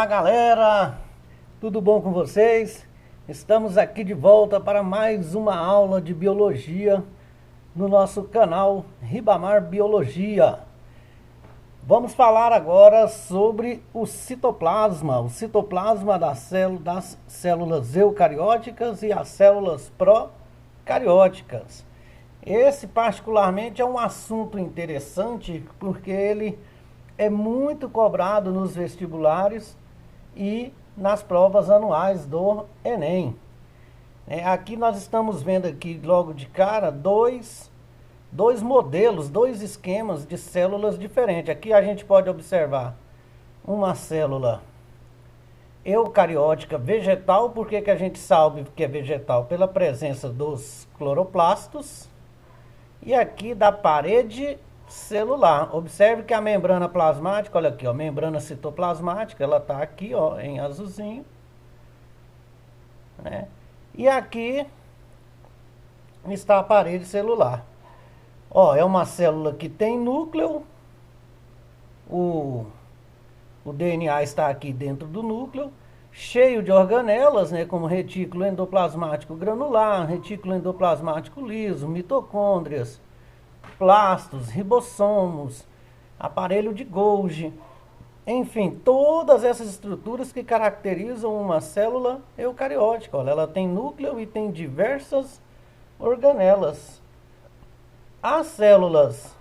Olá galera, tudo bom com vocês? Estamos aqui de volta para mais uma aula de biologia no nosso canal Ribamar Biologia. Vamos falar agora sobre o citoplasma das células eucarióticas e as células procarióticas. Esse particularmente é um assunto interessante porque ele é muito cobrado nos vestibulares e nas provas anuais do Enem. Aqui nós estamos vendo aqui logo de cara dois modelos, dois esquemas de células diferentes. Aqui a gente pode observar uma célula eucariótica vegetal. Por que a gente sabe que é vegetal? Pela presença dos cloroplastos. E aqui da parede celular. Observe que a membrana plasmática, olha aqui, ó, membrana citoplasmática, ela está aqui, ó, em azulzinho, né? E aqui está a parede celular. Ó, é uma célula que tem núcleo. O DNA está aqui dentro do núcleo, cheio de organelas, né, como retículo endoplasmático granular, retículo endoplasmático liso, mitocôndrias, plastos, ribossomos, aparelho de Golgi, enfim, todas essas estruturas que caracterizam uma célula eucariótica. Olha, ela tem núcleo e tem diversas organelas. As células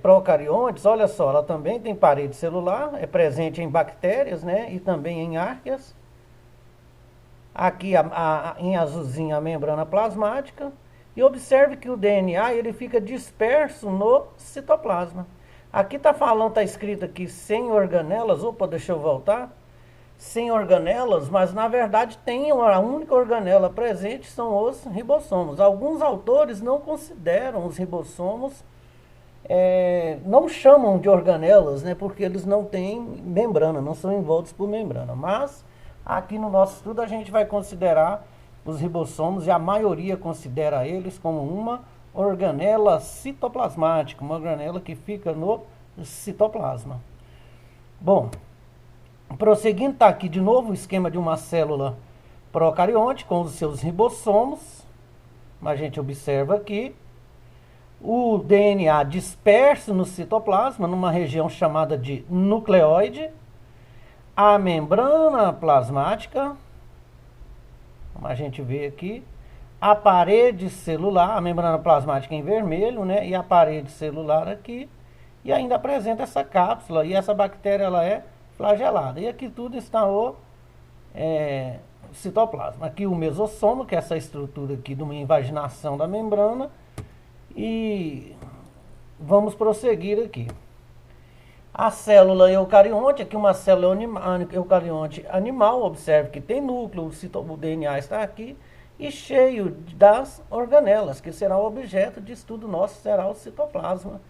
procariontes, olha só, ela também tem parede celular, é presente em bactérias, né, e também em arqueas. Aqui em azulzinho a membrana plasmática. E observe que o DNA ele fica disperso no citoplasma. Aqui está falando, está escrito aqui sem organelas. Opa, deixa eu voltar. Sem organelas, mas na verdade tem a única organela presente, são os ribossomos. Alguns autores não consideram os ribossomos, não chamam de organelas, né, porque eles não têm membrana, não são envoltos por membrana. Mas aqui no nosso estudo a gente vai considerar os ribossomos, e a maioria considera eles como uma organela citoplasmática, uma organela que fica no citoplasma. Bom, prosseguindo, está aqui de novo o esquema de uma célula procarionte com os seus ribossomos. A gente observa aqui o DNA disperso no citoplasma, numa região chamada de nucleoide, a membrana plasmática, como a gente vê aqui, a parede celular, a membrana plasmática em vermelho, né, e a parede celular aqui, e ainda apresenta essa cápsula, e essa bactéria ela é flagelada. E aqui tudo está o citoplasma. Aqui o mesossomo, que é essa estrutura aqui de uma invaginação da membrana, e vamos prosseguir aqui. A célula eucarionte, aqui uma célula eucarionte animal, observe que tem núcleo, o DNA está aqui, e cheio das organelas, que será o objeto de estudo nosso, será o citoplasma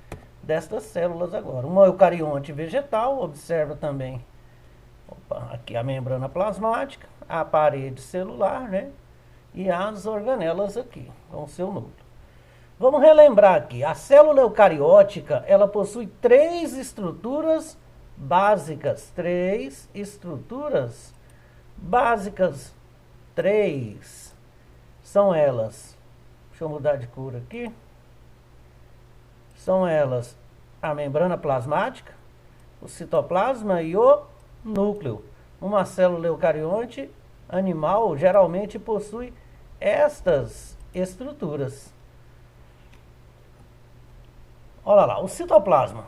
destas células agora. Uma eucarionte vegetal, observa também, aqui a membrana plasmática, a parede celular, né, e as organelas aqui, com o seu núcleo. Vamos relembrar aqui, a célula eucariótica, ela possui três estruturas básicas. Três. São elas, deixa eu mudar de cor aqui. São elas a membrana plasmática, o citoplasma e o núcleo. Uma célula eucarionte animal geralmente possui estas estruturas. Olha lá, o citoplasma.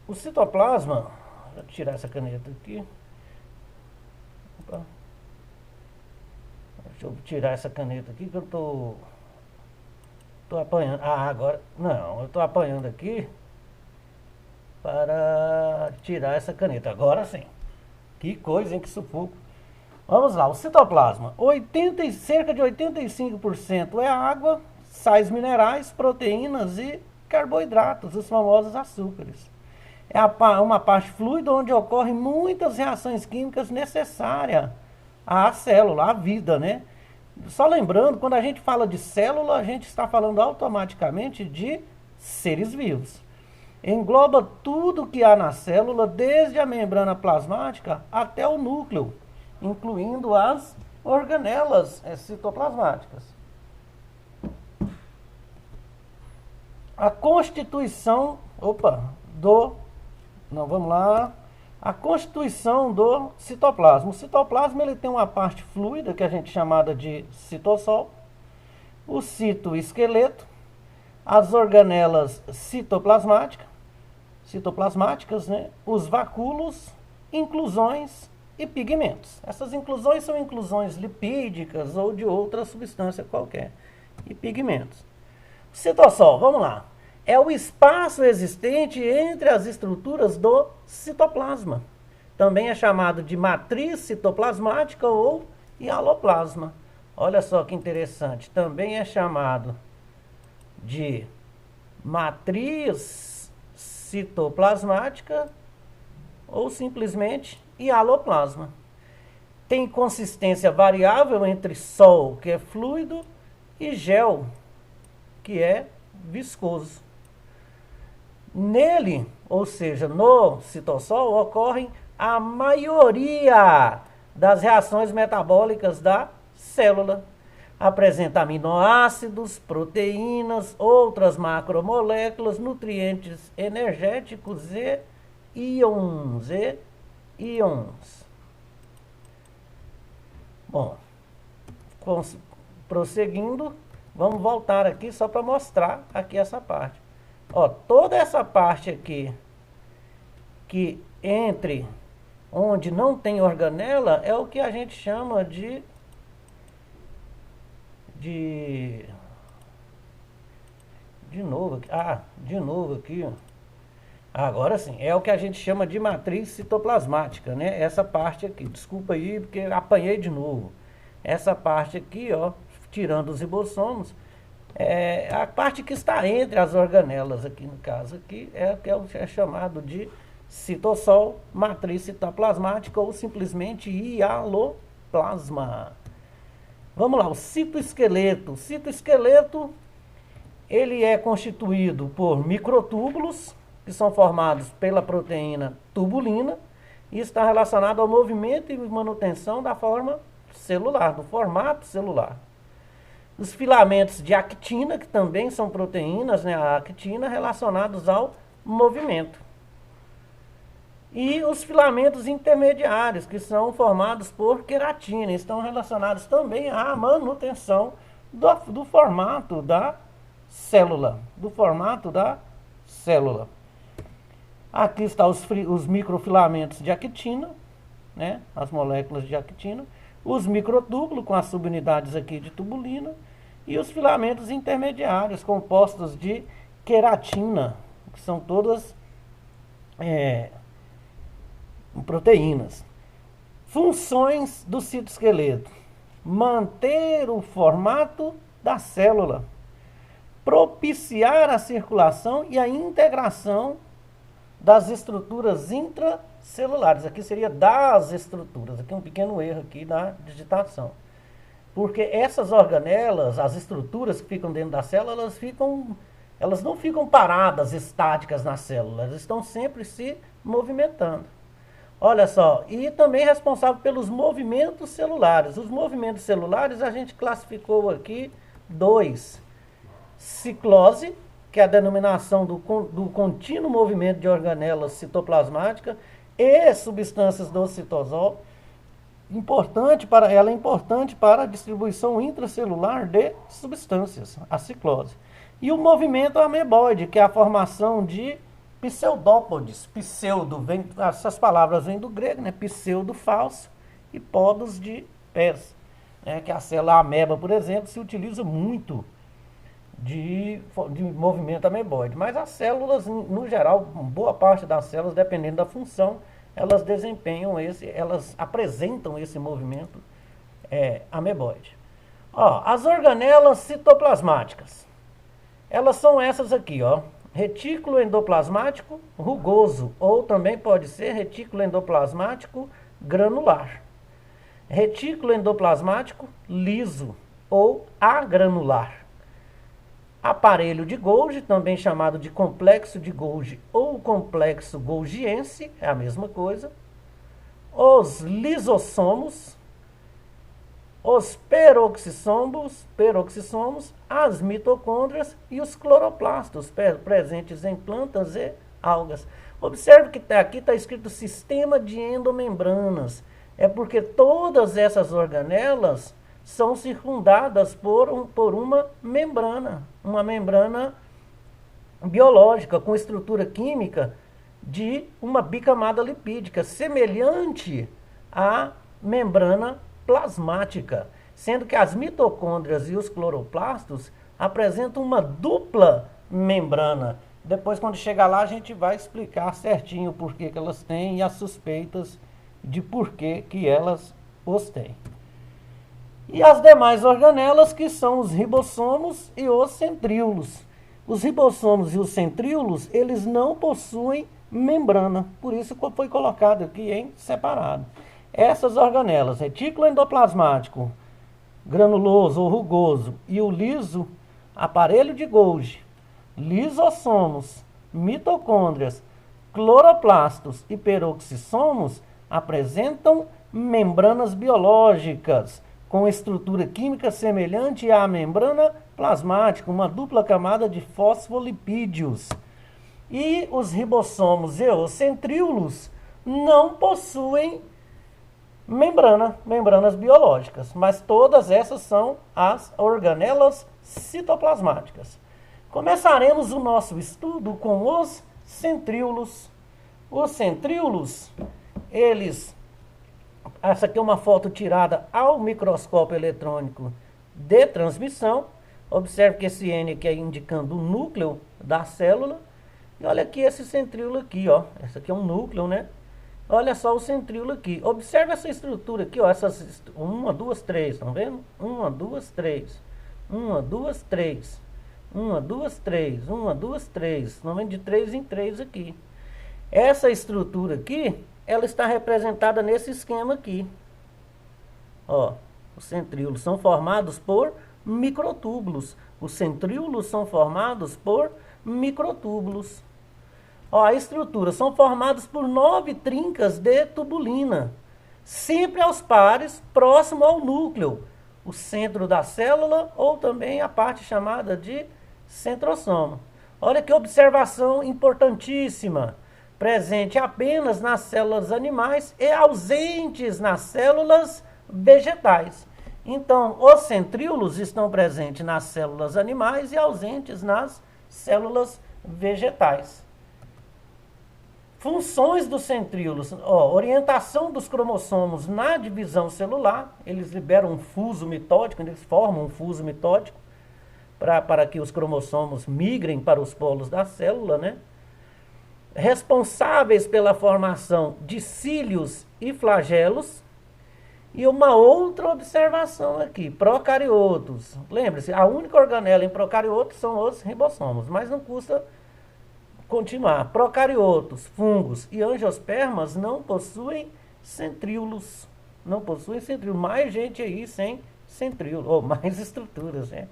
O citoplasma, vou tirar essa caneta aqui. Opa. Deixa eu tirar essa caneta aqui que eu tô apanhando. Ah, agora, não, eu tô apanhando aqui para tirar essa caneta. Agora sim. Que coisa, hein, que sufoco. Vamos lá, o citoplasma. Cerca de 85% é água, sais minerais, proteínas e carboidratos, os famosos açúcares. É uma parte fluida onde ocorrem muitas reações químicas necessárias à célula, à vida, né? Só lembrando, quando a gente fala de célula, a gente está falando automaticamente de seres vivos. engloba tudo que há na célula, desde a membrana plasmática até o núcleo, incluindo as organelas citoplasmáticas. A constituição, a constituição do citoplasma. O citoplasma ele tem uma parte fluida, que a gente chamada de citossol, o citoesqueleto, as organelas citoplasmáticas, né? Os vacúolos, inclusões e pigmentos. Essas inclusões são inclusões lipídicas ou de outra substância qualquer. E pigmentos. O citossol, vamos lá. É o espaço existente entre as estruturas do citoplasma. Também é chamado de matriz citoplasmática ou hialoplasma. Olha só que interessante. Também é chamado de matriz citoplasmática ou simplesmente hialoplasma. Tem consistência variável entre sol, que é fluido, e gel, que é viscoso. Nele, ou seja, no citossol, ocorrem a maioria das reações metabólicas da célula. Apresenta aminoácidos, proteínas, outras macromoléculas, nutrientes energéticos e íons. Bom, prosseguindo, vamos voltar aqui só para mostrar aqui essa parte. Ó, toda essa parte aqui, que entre onde não tem organela, é o que a gente chama de novo aqui. Agora sim, é o que a gente chama de matriz citoplasmática, né? Essa parte aqui, desculpa aí, porque apanhei de novo. Essa parte aqui, ó, tirando os ribossomos, é a parte que está entre as organelas aqui, no caso aqui, é chamado de citossol, matriz citoplasmática ou simplesmente hialoplasma. Vamos lá, o citoesqueleto. O citoesqueleto, ele é constituído por microtúbulos, que são formados pela proteína tubulina, e está relacionado ao movimento e manutenção da forma celular, do formato celular. Os filamentos de actina, que também são proteínas, né, a actina, relacionados ao movimento. E os filamentos intermediários, que são formados por queratina, estão relacionados também à manutenção do formato da célula. Aqui estão os microfilamentos de actina, né, as moléculas de actina, os microtúbulos com as subunidades aqui de tubulina e os filamentos intermediários compostos de queratina, que são todas proteínas. Funções do citoesqueleto: manter o formato da célula, propiciar a circulação e a integração das estruturas intracelulares. Aqui seria das estruturas. Aqui um pequeno erro aqui na digitação. Porque essas organelas, as estruturas que ficam dentro da célula, elas não ficam paradas, estáticas na célula. Elas estão sempre se movimentando. Olha só, e também responsável pelos movimentos celulares. Os movimentos celulares a gente classificou aqui 2. Ciclose, que é a denominação do contínuo movimento de organelas citoplasmáticas e substâncias do citosol. Ela é importante para a distribuição intracelular de substâncias, a ciclose. E o movimento ameboide, que é a formação de pseudópodes. Essas palavras vêm do grego, né? Pseudo, falso, e podos de pés. Que a célula ameba, por exemplo, se utiliza muito de movimento ameboide. Mas as células, no geral, boa parte das células, dependendo da função, elas elas apresentam esse movimento ameboide. Ó, as organelas citoplasmáticas. Elas são essas aqui, ó. Retículo endoplasmático rugoso, ou também pode ser retículo endoplasmático granular. Retículo endoplasmático liso ou agranular. aparelho de Golgi, também chamado de complexo de Golgi ou complexo golgiense, é a mesma coisa. Os lisossomos, os peroxissomos, as mitocôndrias e os cloroplastos presentes em plantas e algas. Observe que aqui está escrito sistema de endomembranas. É porque todas essas organelas são circundadas por uma membrana biológica com estrutura química de uma bicamada lipídica, semelhante à membrana plasmática, sendo que as mitocôndrias e os cloroplastos apresentam uma dupla membrana. Depois, quando chegar lá, a gente vai explicar certinho por que elas têm e as suspeitas de por que elas os têm. E as demais organelas, que são os ribossomos e os centríolos. Os ribossomos e os centríolos, eles não possuem membrana, por isso foi colocado aqui em separado. Essas organelas, retículo endoplasmático, granuloso ou rugoso, e o liso, aparelho de Golgi, lisossomos, mitocôndrias, cloroplastos e peroxissomos, apresentam membranas biológicas com estrutura química semelhante à membrana plasmática, uma dupla camada de fosfolipídios. E os ribossomos e os centríolos não possuem membranas biológicas, mas todas essas são as organelas citoplasmáticas. Começaremos o nosso estudo com os centríolos. Os centríolos, essa aqui é uma foto tirada ao microscópio eletrônico de transmissão. Observe que esse N aqui é indicando o núcleo da célula. E olha aqui esse centríolo aqui, ó. Esse aqui é um núcleo, né? Olha só o centríolo aqui. Observe essa estrutura aqui, ó. Essas 1, 2, 3, estão vendo? 1, 2, 3. 1, 2, 3. 1, 2, 3. 1, 2, 3. Estão vendo de 3 em 3 aqui. Essa estrutura aqui, ela está representada nesse esquema aqui. Ó, os centríolos são formados por microtúbulos. Os centríolos são formados por microtúbulos. Ó, a estrutura são formados por 9 trincas de tubulina, sempre aos pares, próximo ao núcleo, o centro da célula ou também a parte chamada de centrosoma. Olha que observação importantíssima, presente apenas nas células animais e ausentes nas células vegetais. Então, os centríolos estão presentes nas células animais e ausentes nas células vegetais. Funções dos centríolos: orientação dos cromossomos na divisão celular. Eles liberam um fuso mitótico, eles formam um fuso mitótico para que os cromossomos migrem para os polos da célula, né? Responsáveis pela formação de cílios e flagelos. E uma outra observação aqui, procariotos. Lembre-se, a única organela em procariotos são os ribossomos, mas não custa continuar. Procariotos, fungos e angiospermas não possuem centríolos. Não possuem centríolos. Mais gente aí sem centríolo, ou mais estruturas, né?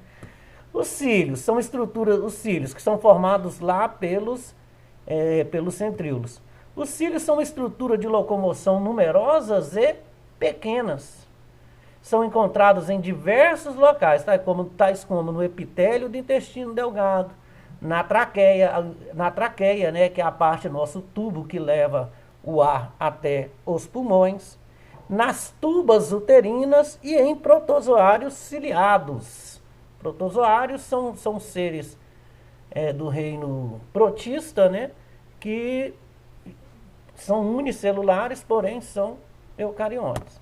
Os cílios são estruturas, os cílios que são formados lá pelos centríolos. Os cílios são estrutura de locomoção numerosas e pequenas. São encontrados em diversos locais, tais como no epitélio do intestino delgado, na traqueia, né, que é a parte do nosso tubo que leva o ar até os pulmões, nas tubas uterinas e em protozoários ciliados. Protozoários são seres do reino protista, né, que são unicelulares, porém são eucariontes.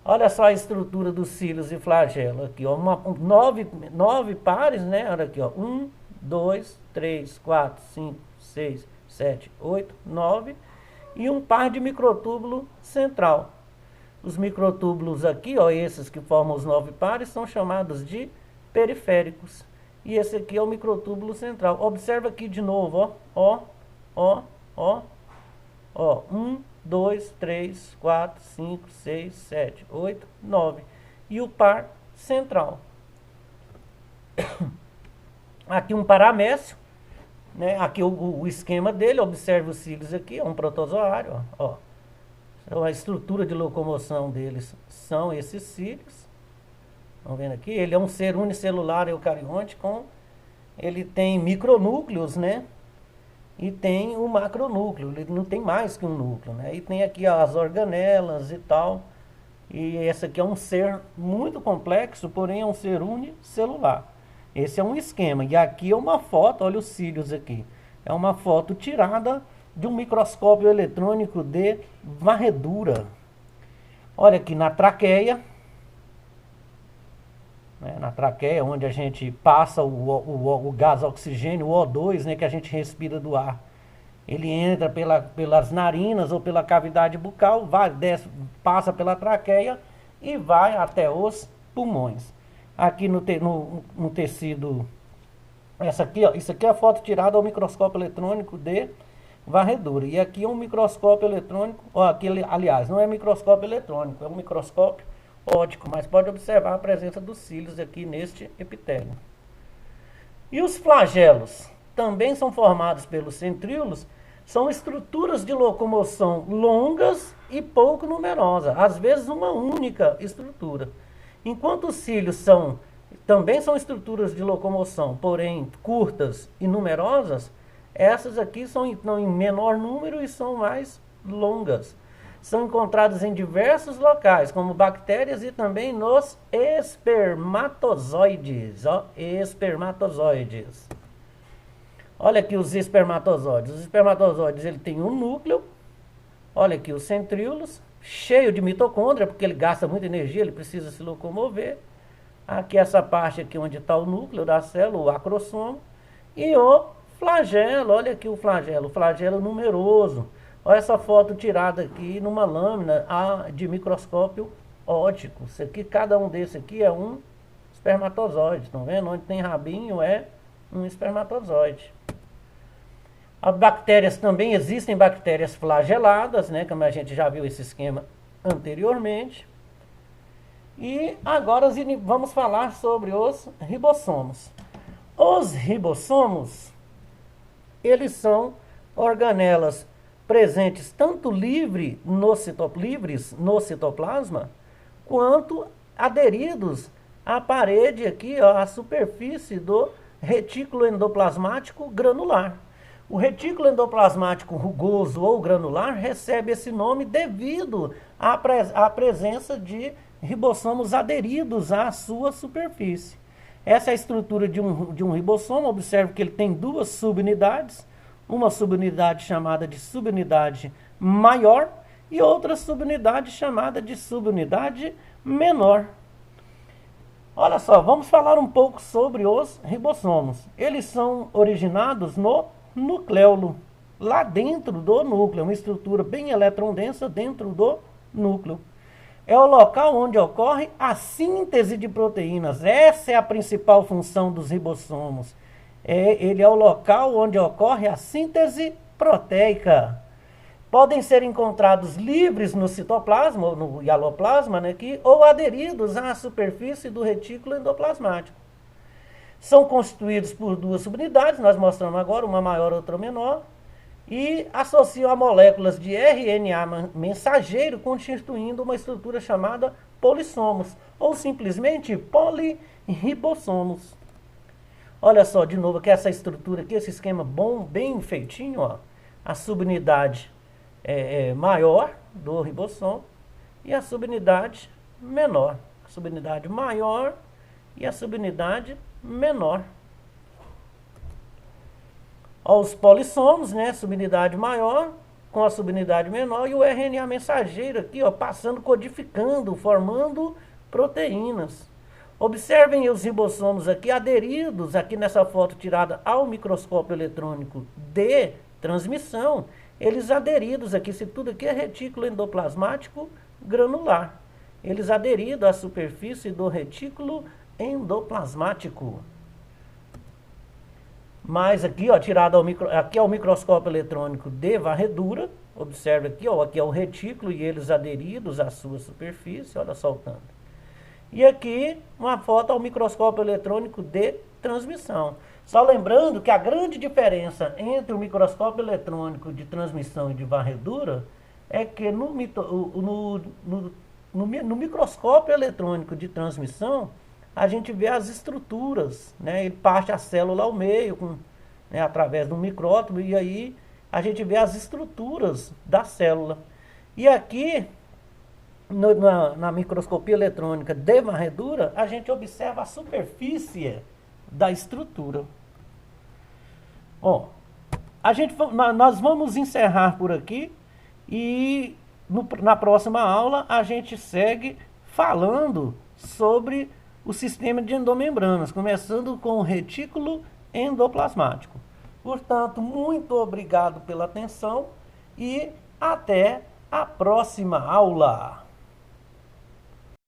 Olha só a estrutura dos cílios e flagelo aqui, ó, 9 pares, né? Olha aqui, ó, 1, 2, 3, 4, 5, 6, 7, 8, 9 e um par de microtúbulo central. Os microtúbulos aqui, ó, esses que formam os 9 pares, são chamados de periféricos. E esse aqui é o microtúbulo central. Observa aqui de novo, ó, 1, 2, 3, 4, 5, 6, 7, 8, 9. E o par central. Aqui um paramécio, né? Aqui o esquema dele, observe os cílios aqui, é um protozoário, ó. Então, a estrutura de locomoção deles são esses cílios. Estão vendo aqui? Ele é um ser unicelular eucarionte ele tem micronúcleos, né? E tem o macronúcleo, ele não tem mais que um núcleo, né? E tem aqui as organelas e tal. E esse aqui é um ser muito complexo, porém é um ser unicelular. Esse é um esquema. E aqui é uma foto, olha os cílios aqui. É uma foto tirada de um microscópio eletrônico de varredura. Olha aqui na traqueia. Né, na traqueia, onde a gente passa o gás oxigênio, o O2, né, que a gente respira do ar. Ele entra pelas narinas ou pela cavidade bucal, desce, passa pela traqueia e vai até os pulmões. Aqui no tecido, isso aqui é a foto tirada ao microscópio eletrônico de varredura. E aqui é um microscópio eletrônico, aliás, não é microscópio eletrônico, é um microscópio óptico, mas pode observar a presença dos cílios aqui neste epitélio. E os flagelos também são formados pelos centríolos, são estruturas de locomoção longas e pouco numerosas, às vezes uma única estrutura. Enquanto os cílios também são estruturas de locomoção, porém curtas e numerosas, essas aqui são em menor número e são mais longas. São encontradas em diversos locais, como bactérias e também nos espermatozoides. Ó, espermatozoides. Olha aqui os espermatozoides. Os espermatozoides, ele tem um núcleo. Olha aqui os centríolos, cheio de mitocôndria, porque ele gasta muita energia, ele precisa se locomover. Aqui essa parte aqui onde está o núcleo da célula, o acrossomo. E o flagelo, olha aqui o flagelo numeroso. Olha essa foto tirada aqui numa lâmina de microscópio óptico. Isso aqui, cada um desse aqui é um espermatozoide. Estão vendo? Onde tem rabinho é um espermatozoide. As bactérias também existem bactérias flageladas, né? Como a gente já viu esse esquema anteriormente. E agora vamos falar sobre os ribossomos. Os ribossomos, eles são organelas presentes tanto livres no citoplasma, quanto aderidos à parede aqui, ó, à superfície do retículo endoplasmático granular. O retículo endoplasmático rugoso ou granular recebe esse nome devido à presença de ribossomos aderidos à sua superfície. Essa é a estrutura de um ribossomo. Observe que ele tem duas subunidades. Uma subunidade chamada de subunidade maior e outra subunidade chamada de subunidade menor. Olha só, vamos falar um pouco sobre os ribossomos. Eles são originados no nucleolo, lá dentro do núcleo, uma estrutura bem eletrondensa dentro do núcleo. É o local onde ocorre a síntese de proteínas. Essa é a principal função dos ribossomos. Ele é o local onde ocorre a síntese proteica. Podem ser encontrados livres no citoplasma, ou no hialoplasma, né, ou aderidos à superfície do retículo endoplasmático. São constituídos por duas subunidades, nós mostramos agora, uma maior e outra menor, e associam a moléculas de RNA mensageiro, constituindo uma estrutura chamada polissomos, ou simplesmente poliribossomos. Olha só, de novo, aqui essa estrutura aqui, esse esquema bom, bem feitinho, ó. A subunidade maior do ribossomo e a subunidade menor. A subunidade maior e a subunidade menor. Ó, os polissomos, né, subunidade maior com a subunidade menor e o RNA mensageiro aqui, ó, passando, codificando, formando proteínas. Observem os ribossomos aqui aderidos, aqui nessa foto tirada ao microscópio eletrônico de transmissão, eles aderidos aqui, isso tudo aqui é retículo endoplasmático granular. Eles aderidos à superfície do retículo endoplasmático. Mas aqui, ó, tirado aqui é o microscópio eletrônico de varredura, observe aqui, ó, aqui é o retículo e eles aderidos à sua superfície, olha só o tanto. E aqui uma foto ao microscópio eletrônico de transmissão. Só lembrando que a grande diferença entre o microscópio eletrônico de transmissão e de varredura é que no microscópio eletrônico de transmissão a gente vê as estruturas, né? Ele parte a célula ao meio, né, através do micrótomo, e aí a gente vê as estruturas da célula. E aqui, na microscopia eletrônica de varredura, a gente observa a superfície da estrutura. Ó, nós vamos encerrar por aqui e na próxima aula a gente segue falando sobre o sistema de endomembranas, começando com o retículo endoplasmático. Portanto, muito obrigado pela atenção e até a próxima aula.